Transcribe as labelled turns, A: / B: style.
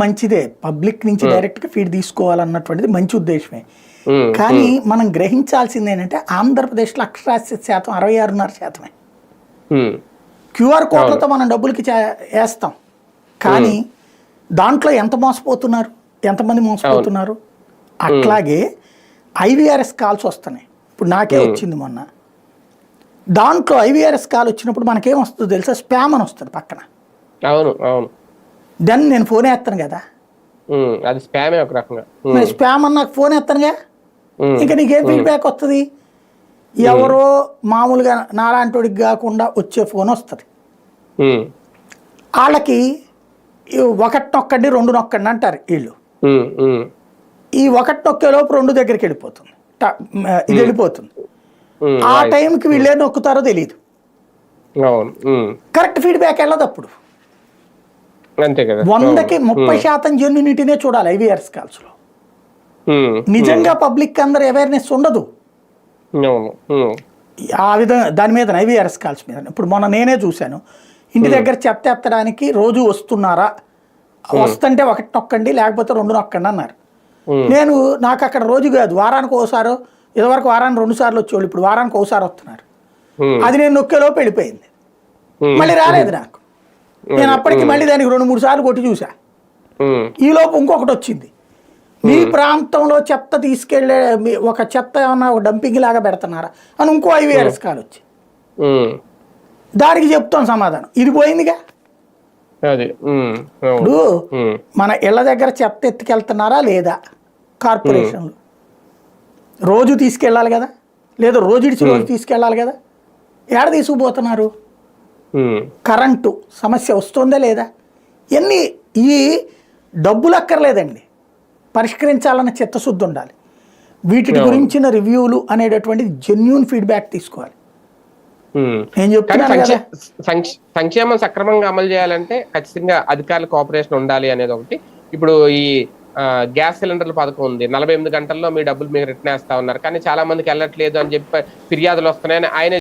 A: మంచిదే, పబ్లిక్ నుంచి డైరెక్ట్ గా ఫీడ్ తీసుకోవాలన్నటువంటిది మంచి ఉద్దేశమే. కానీ మనం గ్రహించాల్సింది ఏంటంటే ఆంధ్రప్రదేశ్లో అక్షరాస్యత శాతం 66.5%. క్యూఆర్ కోడ్లతో మనం డబ్బులకి వేస్తాం, కానీ దాంట్లో ఎంత మోసపోతున్నారు, ఎంతమంది మోసపోతున్నారు. అట్లాగే ఐవీఆర్ఎస్ కాల్స్ వస్తున్నాయి. ఇప్పుడు నాకే వచ్చింది మొన్న. దాంట్లో ఐవీఆర్ఎస్ కాల్ వచ్చినప్పుడు మనకేం వస్తుందో తెలుసా? స్పామ్ అని వస్తుంది పక్కన.
B: అవును అవును.
A: దెన్ నేను ఫోన్ వేస్తాను కదా,
B: అది స్పామే ఒక రకంగా.
A: మరి స్పామ్ అని నాకు ఫోన్ వేస్తానుగా, ఇంకా నీకేం ఫీడ్బ్యాక్ వస్తుంది? ఎవరో మామూలుగా నాలాంటికి కాకుండా వచ్చే ఫోన్ వస్తుంది. వాళ్ళకి 1 నొక్కండి 2 నొక్కండి అంటారు వీళ్ళు. ఈ 1 నొక్కేలోపు 2 దగ్గరికి వెళ్ళిపోతుంది, ఇది వెళ్ళిపోతుంది. ఆ టైంకి వీళ్ళే నొక్కుతారో తెలియదు, కరెక్ట్ ఫీడ్బ్యాక్ వెళ్ళదు. అప్పుడు 100కి 30% జెన్యూనిటీనే చూడాలి ఐవీఆర్ఎస్ కాల్స్ లో. నిజంగా పబ్లిక్ అందరు అవేర్నెస్ ఉండదు ఆ విధంగా దాని మీద, ఐవీఆర్ఎస్ కాల్స్ మీద. ఇప్పుడు మొన్న నేనే చూశాను, ఇంటి దగ్గర చెత్త ఎత్తడానికి రోజు వస్తున్నారా, వస్తుంటే 1 నొక్కండి లేకపోతే 2 నొక్కండి అన్నారు. నాకు అక్కడ రోజు కాదు, వారానికి ఒకసారో, ఇదివరకు వారానికి 2 సార్లు వచ్చేవాళ్ళు, ఇప్పుడు వారానికి ఒకసారి వస్తున్నారు. అది నేను నొక్కేలోపు వెళ్ళిపోయింది, మళ్ళీ రాలేదు నాకు. నేను అప్పటికి మళ్ళీ దానికి 2-3 సార్లు కొట్టి చూసా. ఈలోపు ఇంకొకటి వచ్చింది, మీ ప్రాంతంలో చెత్త తీసుకెళ్లే ఒక చెత్త ఏమన్నా ఒక డంపింగ్ లాగా పెడుతున్నారా అని ఇంకో ఐవీఆర్ఎస్ కాల్ వచ్చి దానికి చెప్తాం సమాధానం. ఇది పోయిందిగా. ఇప్పుడు మన ఇళ్ల దగ్గర చెత్త ఎత్తుకెళ్తున్నారా లేదా, కార్పొరేషన్లు రోజు తీసుకెళ్ళాలి కదా, లేదా రోజు ఇడిచి రోజు తీసుకెళ్ళాలి కదా, ఏడ తీసుకుపోతున్నారు? కరెంటు సమస్య వస్తుందా లేదా? ఇవన్నీ ఈ డబ్బులు అక్కర్లేదండి, పరిష్కరించాలన్న చిత్తశుద్ధి ఉండాలి. వీటి గురించిన రివ్యూలు అనేటటువంటిది జెన్యూన్ ఫీడ్బ్యాక్ తీసుకోవాలి. నేను చెప్తున్నాను కదా,
B: సంక్షేమం సక్రమంగా అమలు చేయాలంటే ఖచ్చితంగా అధికారుల కోఆపరేషన్ ఉండాలి అనేది ఒకటి. ఇప్పుడు ఈ గ్యాస్ సిలిండర్ల పథకం ఉంది, 48 గంటల్లో మీ డబ్బులు మీరు రిటర్న్ వేస్తా ఉన్నారు, కానీ చాలా మందికి వెళ్ళట్లేదు అని చెప్పి ఫిర్యాదులు వస్తున్నాయని ఆయన